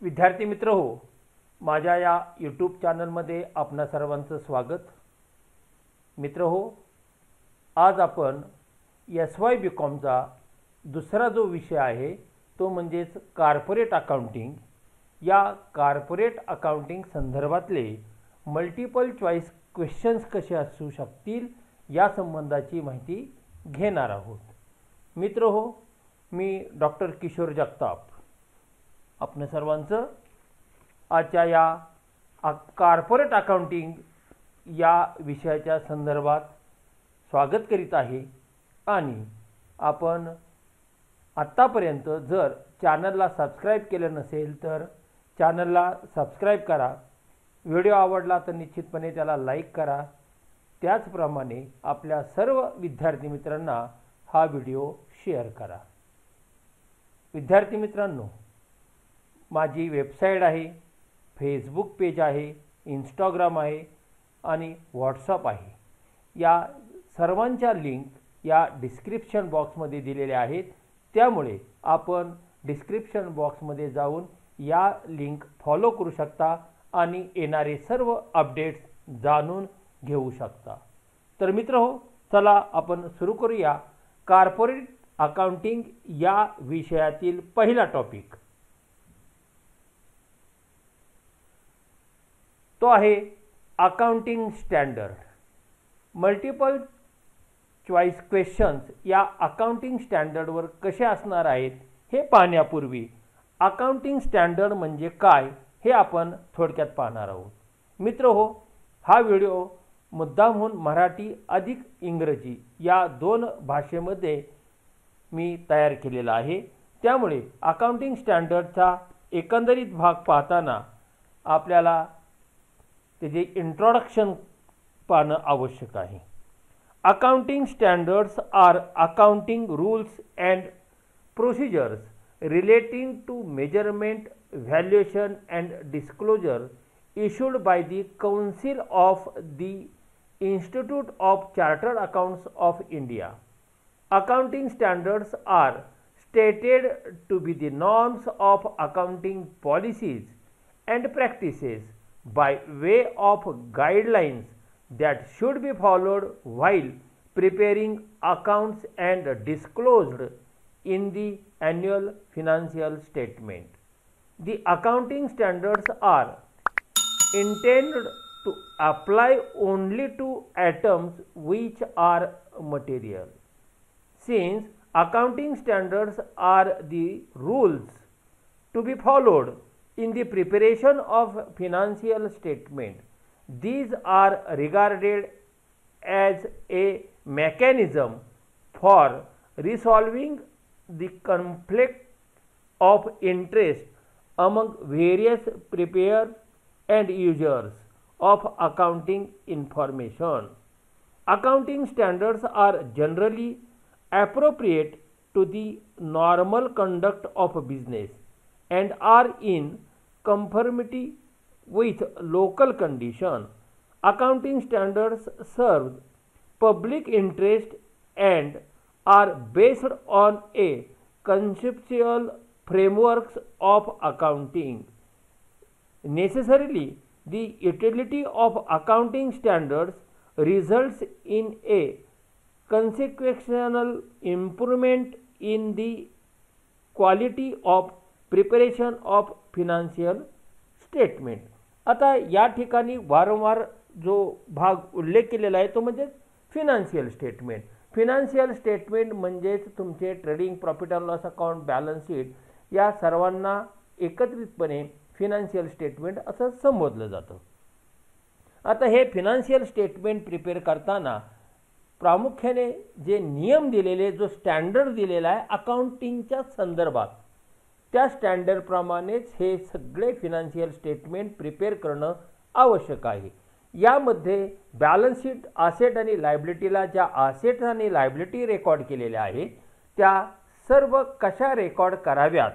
विद्यार्थी मित्र हो, माझ्या या यूट्यूब चॅनलमध्ये आपणा सर्वांचं स्वागत. मित्र हो, आज आपण SY BComचा दुसरा जो विषय आहे तो म्हणजेच कॉर्पोरेट अकाउंटिंग. या कॉर्पोरेट अकाउंटिंग संदर्भातले मल्टिपल चॉईस क्वेश्चन्स कसे असू शकतील या संबंधाची माहिती घेणार आहोत. मित्र हो, मी डॉक्टर किशोर जगताप आपण सर्वांचं आजच्या या कॉर्पोरेट अकाउंटिंग या विषयाच्या संदर्भात स्वागत करीत आहे. आणि आपण आत्तापर्यंत जर चॅनलला सबस्क्राईब केलं नसेल तर चॅनलला सबस्क्राईब करा. व्हिडिओ आवडला तर निश्चितपणे त्याला लाईक करा. त्याचप्रमाणे आपल्या सर्व विद्यार्थी मित्रांना हा व्हिडिओ शेअर करा. विद्यार्थी मित्रांनो, माझी वेबसाईट आहे, फेसबुक पेज आहे, इंस्टाग्राम आहे आणि व्हॉट्सअप आहे. या सर्वांच्या लिंक या डिस्क्रिप्शन बॉक्समध्ये दिलेल्या आहेत. त्यामुळे आपण डिस्क्रिप्शन बॉक्समध्ये जाऊन या लिंक फॉलो करू शकता आणि येणारे सर्व अपडेट्स जाणून घेऊ शकता. तर मित्र हो, चला आपण सुरू करूया कॉर्पोरेट अकाउंटिंग या विषयातील पहिला टॉपिक. तो आहे accounting standard. Multiple choice questions या अकाउंटिंग स्टँडर्डवर कसे असणार आहेत हे पाहण्यापूर्वी अकाउंटिंग स्टँडर्ड म्हणजे काय हे आपण थोडक्यात पाहणार आहोत. मित्र हो, हा व्हिडिओ मुद्दामहून मराठी अधिक इंग्रजी या दोन भाषेमध्ये मी तयार केलेला आहे. त्यामुळे अकाउंटिंग स्टँडर्डचा एकंदरीत भाग पाहताना आपल्याला त्याचे इंट्रोडक्शन पाहणं आवश्यक आहे. Accounting standards are accounting rules and procedures relating to measurement, valuation and disclosure issued by the Council of the Institute of Chartered Accountants of India. Accounting standards are stated to be the norms of accounting policies and practices by way of guidelines that should be followed while preparing accounts and disclosed in the annual financial statement. The accounting standards are intended to apply only to items which are material. Since accounting standards are the rules to be followed in the preparation of financial statement, these are regarded as a mechanism for resolving the conflict of interest among various preparers and users of accounting information. Accounting standards are generally appropriate to the normal conduct of business and are in conformity with local conditions. Accounting standards serve public interest and are based on a conceptual frameworks of accounting. Necessarily, the utility of accounting standards results in a consequential improvement in the quality of preparation of financial statement. आता या ठिकाणी वारंवार जो भाग उल्लेख केलेला आहे तो म्हणजे फिनान्शियल स्टेटमेंट. फिनान्शियल स्टेटमेंट म्हणजेच तुमचे trading, profit and loss account, balance sheet या सर्वांना एकत्रितपणे फिनान्शियल स्टेटमेंट असं संबोधलं जातं. आता हे फिनान्शियल स्टेटमेंट प्रिपेअर करताना प्रामुख्याने जे नियम दिलेले, जो स्टँडर्ड दिलेला आहे अकाउंटिंगच्या संदर्भात, त्या स्टँडर्डप्रमाणेच हे सगळे फिनान्शियल स्टेटमेंट प्रिपेअर करणं आवश्यक आहे. यामध्ये बॅलन्स शीट, असेट आणि लायबिलिटीला ज्या असेट आणि लायबिलिटी रेकॉर्ड केलेल्या आहेत त्या सर्व कशा रेकॉर्ड कराव्यात,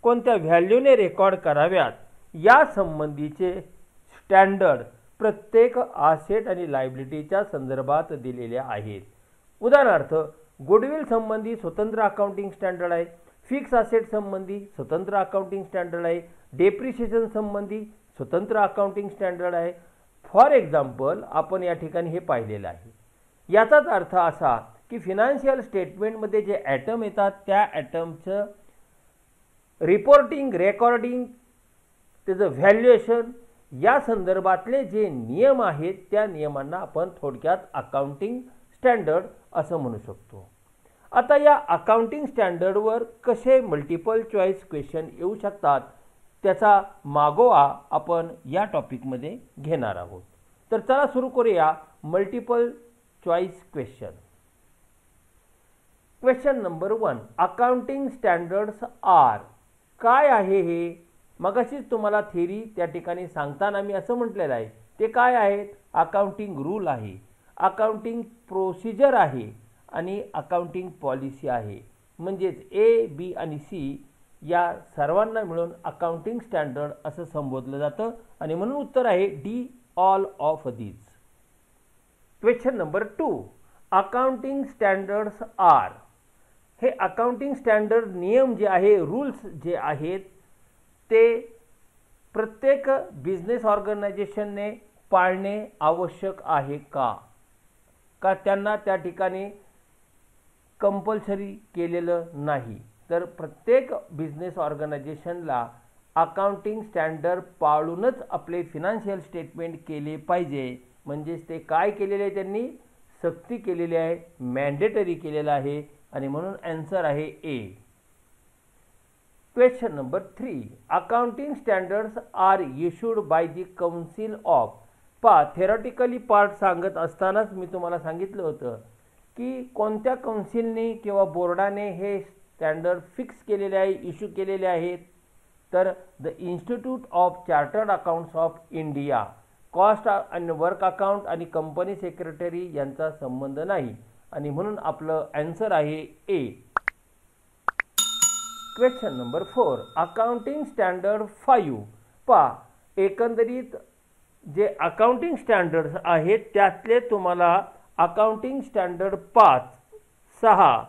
कोणत्या व्हॅल्यूने रेकॉर्ड कराव्यात या संबंधीचे स्टँडर्ड प्रत्येक असेट आणि लायबिलिटीच्या संदर्भात दिलेले आहेत. उदाहरणार्थ गुडविल संबंधी स्वतंत्र अकाउंटिंग स्टँडर्ड आहे, फिक्स असेट संबंधी स्वतंत्र अकाउंटिंग स्टँडर्ड आहे, डेप्रिशिएशन संबंधी स्वतंत्र अकाउंटिंग स्टँडर्ड आहे. फॉर एक्झाम्पल आपण या ठिकाणी हे पाहिलेलं आहे. याचाच अर्थ असा की फिनान्शियल स्टेटमेंटमध्ये जे ॲटम येतात त्या ॲटमचं रिपोर्टिंग, रेकॉर्डिंग, त्याचं व्हॅल्युएशन या संदर्भातले जे नियम आहेत त्या नियमांना आपण थोडक्यात अकाउंटिंग स्टँडर्ड असं म्हणू शकतो. आता या अकाउंटिंग स्टँडर्डवर कसे मल्टिपल चॉईस क्वेश्चन येऊ शकतात त्याचा मागोवा आपण या टॉपिकमध्ये घेणार आहोत. तर चला सुरू करूया multiple choice question. Question number 1, accounting standards are. काय आहे हे? मगाशीच तुम्हाला थेरी त्या ठिकाणी सांगताना मी असं म्हटलेलं आहे. ते काय आहेत? अकाउंटिंग रूल आहे, अकाउंटिंग प्रोसिजर आहे आणि अकाउंटिंग पॉलिसी आहे. म्हणजेच ए, बी आणि सी या सर्वांना मिळून अकाउंटिंग स्टँडर्ड असं संबोधलं जातं आणि म्हणून उत्तर आहे D, all of these. Question number 2, accounting standards are. हे अकाउंटिंग स्टँडर्ड नियम जे आहे, रूल्स जे आहेत ते प्रत्येक बिझनेस ऑर्गनायझेशनने पाळणे आवश्यक आहे का त्यांना त्या ठिकाणी कंपल्सरी केलेलं नाही. तर प्रत्येक बिझनेस ऑर्गनायझेशनला अकाउंटिंग स्टँडर्ड पाळूनच आपले फिनान्शियल स्टेटमेंट केले पाहिजे. म्हणजेच ते काय केलेले आहे? त्यांनी सक्ती केलेली आहे, मॅन्डेटरी केलेलं आहे आणि म्हणून आन्सर आहे A. Question number 3, accounting standards are issued by the council of. Theoretically part सांगत असतानाच मी तुम्हाला सांगितलं होतं की कोणत्या काउन्सिलने किंवा बोर्डाने हे स्टँडर्ड फिक्स केलेले आहे, इश्यू केलेले आहेत. तर the institute of chartered accounts of India. Cost आणि वर्क अकाउंट आणि कंपनी सेक्रेटरी यांचा संबंध नाही आणि म्हणून आपलं आन्सर आहे A. Question number 4, accounting standard 5. एकंदरीत जे अकाउंटिंग स्टँडर्ड्स आहेत त्यातले तुम्हाला अकाउंटिंग स्टँडर्ड 5, 6,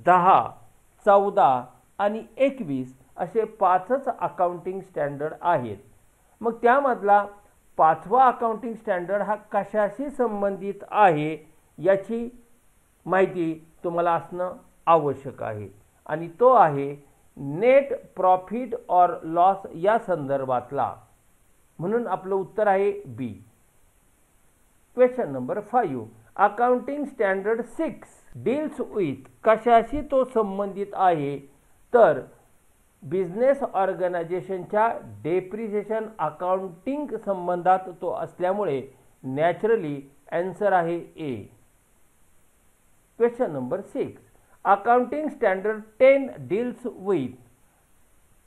10, 14 आणि 21 असे 5च अकाउंटिंग स्टँडर्ड आहेत. मग त्यामधला 5वा अकाउंटिंग स्टँडर्ड हा कशाशी संबंधित आहे याची माहिती तुम्हाला असणं आवश्यक आहे आणि तो आहे नेट प्रॉफिट ऑर लॉस या संदर्भातला. म्हणून आपलं उत्तर आहे B. Question number 5, accounting standard 6 deals with. कशाशी तो संबंधित आहे? तर बिझनेस ऑर्गनायझेशनच्या डेप्रिसिएशन अकाउंटिंग संबंधात तो असल्यामुळे नॅचरली आन्सर आहे A. Question number 6, accounting standard 10 deals with.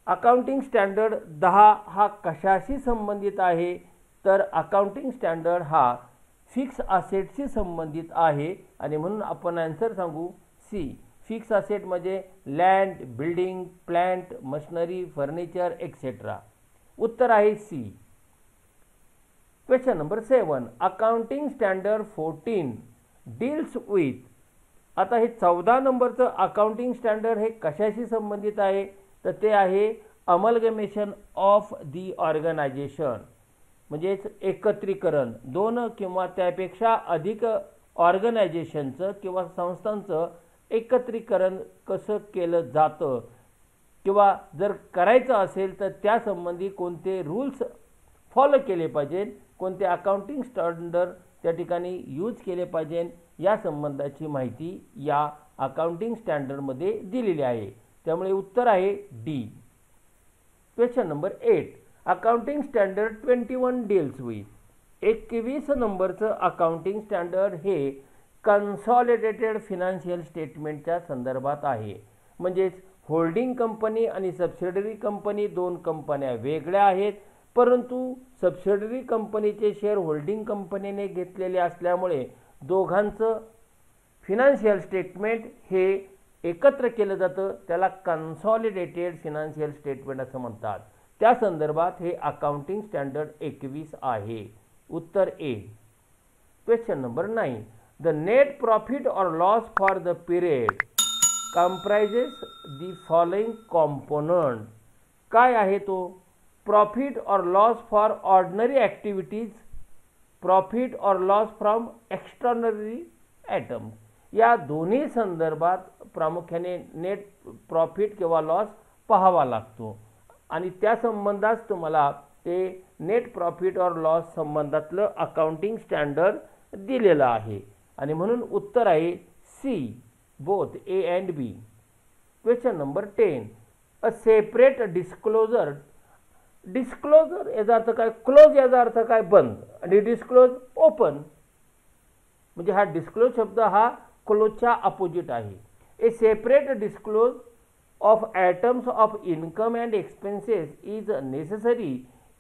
Accounting standard 10 हा कशाशी संबंधित आहे? तर अकाउंटिंग स्टँडर्ड हा फिक्स असेटशी संबंधित आहे आणि म्हणून आपण आन्सर सांगू सी. फिक्स असेट म्हणजे land, building, plant, machinery, furniture etcetera. उत्तर आहे C. Question number 7, accounting standard 14 deals with. आता हे 14 नंबरचं अकाउंटिंग स्टँडर्ड हे कशाशी संबंधित आहे? तर ते आहे अमलगमेशन ऑफ दी ऑर्गनायझेशन. म्हणजेच एकत्रीकरण, 2 किंवा त्यापेक्षा अधिक ऑर्गनायझेशनचं किंवा संस्थांचं एकत्रीकरण कसं केलं जातं किंवा जर करायचं असेल तर त्यासंबंधी कोणते रूल्स फॉलो केले पाहिजे, कोणते अकाउंटिंग स्टँडर्ड त्या ठिकाणी यूज केले पाहिजे या संबंधाची माहिती या अकाउंटिंग स्टँडर्डमध्ये दिलेली आहे. त्यामुळे उत्तर आहे D. Question number 8, accounting standard 21 deals with. 21 नंबरचं अकाउंटिंग स्टँडर्ड हे कन्सॉलिडेटेड फिनान्शियल स्टेटमेंटच्या संदर्भात आहे. म्हणजेच होल्डिंग कंपनी आणि सबसिडरी कंपनी 2 कंपन्या वेगळ्या आहेत, परंतु सबसिडरी कंपनीचे शेअर होल्डिंग कंपनीने घेतलेले असल्यामुळे दोघांचं फिनान्शियल स्टेटमेंट हे एकत्र केलं जातं. त्याला कन्सॉलिडेटेड फिनान्शियल स्टेटमेंट असं म्हणतात. त्या संदर्भात हे अकाउंटिंग स्टँडर्ड 21 आहे. उत्तर A. Question number 9, the net profit और loss for the period comprises the following component. काय आहे तो? प्रॉफिट और loss for ordinary activities, profit और लॉस फ्रॉम एक्स्ट्राऑर्डिनरी आयटम्स. या दोन्ही संदर्भात प्रामुख्याने नेट प्रॉफिट किंवा लॉस पाहावा लागतो आणि त्या संबंधात तुम्हाला ते नेट प्रॉफिट और लॉस संबंधातलं अकाउंटिंग स्टँडर्ड दिलेलं आहे आणि म्हणून उत्तर आहे C, both A and B. Question number 10. A separate disclosure. Disclosure याचा अर्थ काय? क्लोज याचा अर्थ काय? बंद. आणि डिस्क्लोज ओपन. म्हणजे हा डिस्क्लोज शब्द हा क्लोजच्या अपोजिट आहे. ए separate disclose of items of income and expenses is necessary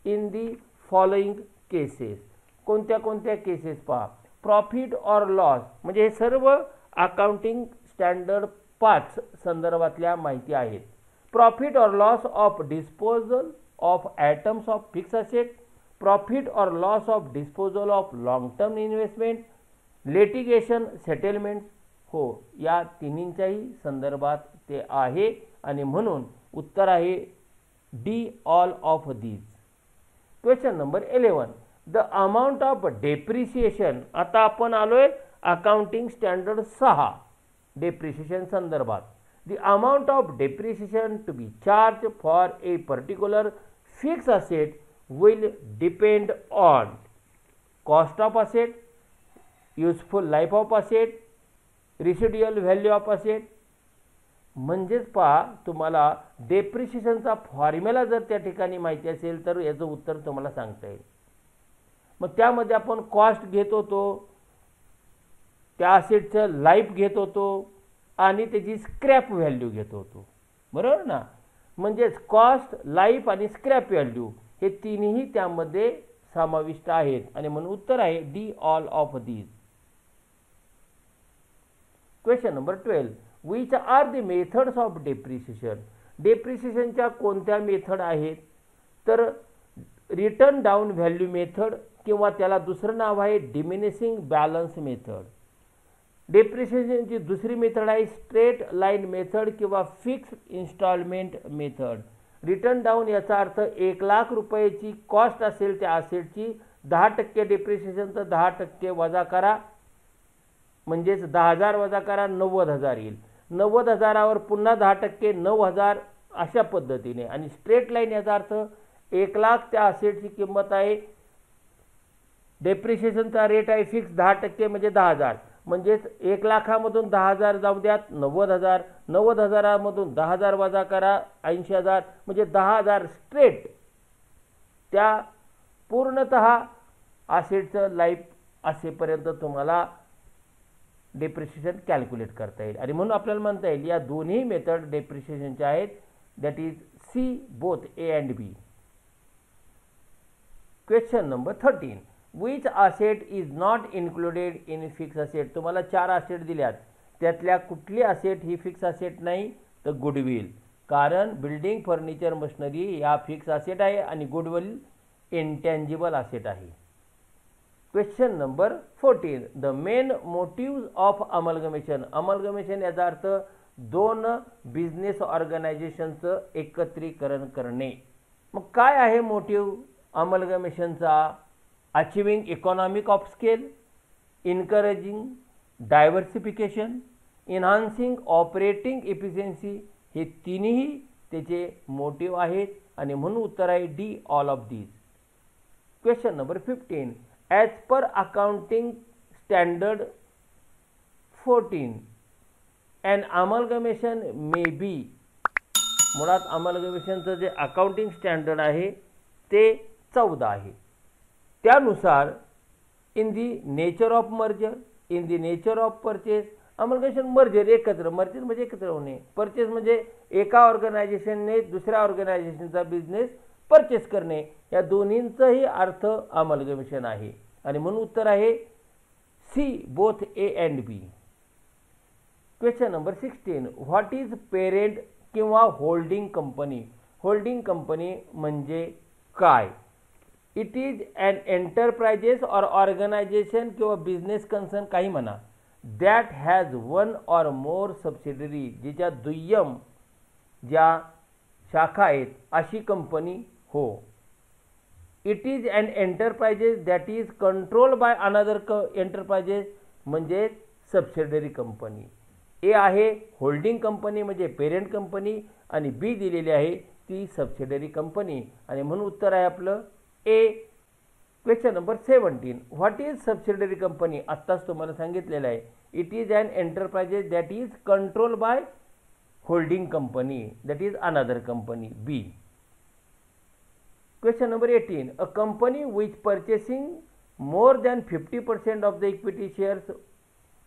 in the following cases. कोणत्या कोणत्या केसेस पहा. प्रॉफिट और लॉस म्हणजे हे सर्व अकाउंटिंग स्टँडर्ड 5 संदर्भातल्या माहिती आहेत. प्रॉफिट और loss of disposal of items of fix asset, profit और loss of disposal of long term investment, litigation settlement. हो, या तिन्हींच्याही संदर्भात ते आहे आणि म्हणून उत्तर आहे D, all of these. Question number 11. The amount of depreciation. आता आपण आलोय अकाउंटिंग स्टँडर्ड 6 डेप्रिसिएशन संदर्भात. The amount of depreciation to be charge for a particular fix asset will depend on cost of asset, useful life of asset, residual value of asset. म्हणजेच पहा, तुम्हाला डेप्रिसिएशनचा formula जर त्या ठिकाणी माहिती असेल तर याचं उत्तर तुम्हाला सांगता येईल. मग त्यामध्ये आपण कॉस्ट घेत होतो, त्या असेटचं लाईफ घेत होतो आणि त्याची स्क्रॅप व्हॅल्यू घेत होतो, बरोबर ना. म्हणजेच कॉस्ट, लाईफ आणि स्क्रॅप व्हॅल्यू हे तिन्ही त्यामध्ये समाविष्ट आहेत आणि म्हणून उत्तर आहे D, all of these. Question number 12. Which are the methods of depreciation. डेप्रिसिएशनच्या कोणत्या मेथड आहेत? तर रिटर्न डाऊन व्हॅल्यू मेथड किंवा त्याला दुसरं नाव आहे डिमिनिशिंग बॅलन्स मेथड. डेप्रिसिएशनची दुसरी मेथड आहे स्ट्रेट लाईन मेथड किंवा fixed installment method. Written down याचा अर्थ 1,00,000 रुपयाची कॉस्ट असेल त्या असेटची, 10% डेप्रिसिएशनचं 10% वजा करा, म्हणजेच 10,000 वजा करा, 90,000 येईल. 90,000वर पुन्हा 10% 9,000 अशा पद्धतीने. आणि स्ट्रेट लाईन याचा अर्थ 1,00,000 त्या असेटची किंमत आहे, डेप्रिसिएशनचा रेट आहे फिक्स 10% म्हणजे 10,000, म्हणजेच 1,00,000मधून 10,000 जाऊ द्यात, 90,000, 90,000मधून 10,000 वजा करा, 80,000 म्हणजे 10,000 स्ट्रेट त्या पूर्णतः असेटचं लाईफ असेपर्यंत तुम्हाला डेप्रिसिएशन कॅल्क्युलेट करता येईल आणि म्हणून आपल्याला म्हणता येईल या दोन्ही मेथड डेप्रिसिएशनच्या आहेत. That is C, both A and B. Question number 13. Which asset is not included in fix asset. तुम्हाला 4 असेट दिल्यात, त्यातल्या कुठली असेट ही फिक्स असेट नाही? तर गुडविल. कारण बिल्डिंग, फर्निचर, मशिनरी या फिक्स असेट आहे आणि गुडविल इंटँजिबल असेट आहे. Question number 14. The main motives of amalgamation. Amalgamation याचा अर्थ 2 बिझनेस ऑर्गनायझेशनचं एकत्रीकरण करणे. मग काय आहे मोटिव्ह अमलगमेशनचा? Achieving economic of scale, encouraging diversification, enhancing operating efficiency. हे तिन्ही त्याचे मोटिव्ह आहेत आणि म्हणून उत्तर आहे D, all of these. Question number 15. As per accounting standard 14 and amalgamation may be. मुळात अमलगमेशनचं जे अकाउंटिंग स्टँडर्ड आहे ते 14 आहे. त्यानुसार in the nature of merger, in the nature of purchase. Amalgamation merger एकत्र, मर्जर म्हणजे एकत्र होणे, परचेस म्हणजे एका ऑर्गनायझेशनने दुसऱ्या ऑर्गनायझेशनचा बिझनेस परचेस करणे. या दोन्हींचाही अर्थ अमलगमेशन आहे आणि म्हणून उत्तर आहे C, both A and B. Question number 16. What is parent किंवा होल्डिंग कंपनी. होल्डिंग कंपनी म्हणजे काय? इट इज अन एंटरप्राइजेस और ऑर्गनायझेशन किंवा बिझनेस कन्सर्न काही म्हणा, that has 1 or more subsidiary, जिच्या दुय्यम ज्या शाखा आहेत अशी कंपनी हो. It is an enterprises that is controlled by another enterprises म्हणजे सबसिडरी कंपनी. ए आहे होल्डिंग कंपनी म्हणजे पेरेंट कंपनी आणि बी दिलेली आहे ती सबसिडरी कंपनी आणि म्हणून उत्तर आहे आपलं A. Question number 17. What is subsidiary company? आत्ताच तुम्हाला सांगितलेलं आहे. It is an enterprises that is controlled by holding company that is another company B. Question number 18. A company which purchasing more than 50% of the equity shares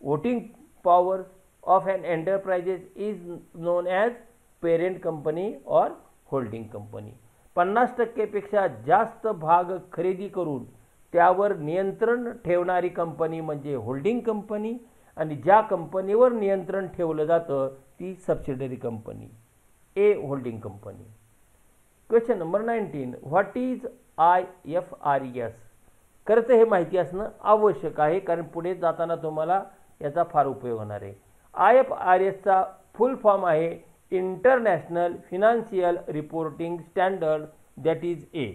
voting power of an enterprise is known as parent company or holding company. 50% पेक्षा जास्त भाग खरेदी करून त्यावर नियंत्रण ठेवणारी company म्हणजे holding company आणि ज्या कंपनीवर नियंत्रण ठेवलं जातं ती subsidiary company A holding company. Question number 19. What is IFRS? खरं तर हे माहिती असणं आवश्यक आहे कारण पुढे जाताना तुम्हाला याचा फार उपयोग होणार आहे. IFRSचा फुल फॉर्म आहे international financial reporting standard that is a.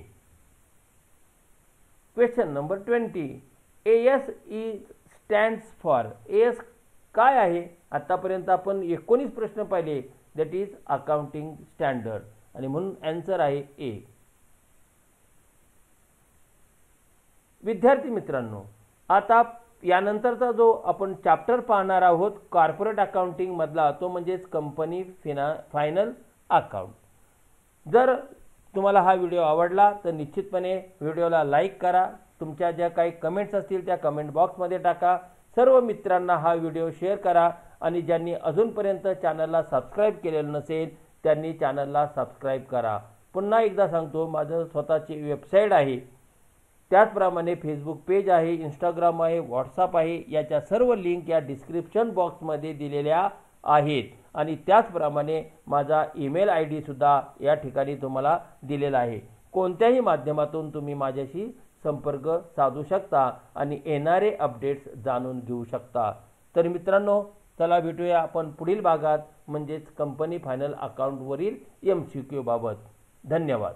Question number 20. AS is stands for. AS काय आहे? आतापर्यंत आपण 19 प्रश्न पाहिले दॅट इज अकाउंटिंग स्टँडर्ड आणि म्हणून आन्सर आहे ए. विद्यार्थी मित्रांनो, आता यानंतरचा जो आपण चॅप्टर पाहणार आहोत कॉर्पोरेट अकाउंटिंग मधला तो म्हणजेच कंपनी फायनल अकाउंट. जर तुम्हाला हा व्हिडिओ आवडला तर निश्चितपणे व्हिडिओला लाईक करा. तुमच्या ज्या काही कमेंट्स असतील त्या कमेंट बॉक्समध्ये टाका. सर्व मित्रांना हा व्हिडिओ शेअर करा आणि ज्यांनी अजूनपर्यंत चॅनलला सबस्क्राईब केलेलं नसेल त्यांनी चॅनलला सबस्क्राईब करा. पुन्हा एकदा सांगतो, माझं स्वतःची वेबसाईट आहे, त्याचप्रमाणे फेसबुक पेज आहे, इंस्टाग्राम आहे, व्हॉट्सअप आहे. याच्या सर्व लिंक या डिस्क्रिप्शन बॉक्समध्ये दिलेल्या आहेत आणि त्याचप्रमाणे माझा ईमेल ID सुद्धा या ठिकाणी तुम्हाला दिलेला आहे. कोणत्याही माध्यमातून तुम्ही माझ्याशी संपर्क साधू शकता आणि येणारे अपडेट्स जाणून घेऊ शकता. तर मित्रांनो, चला भेटूया आपण पुढील भागात म्हणजेच कंपनी फायनल अकाउंटवरील MCQ बाबत. धन्यवाद.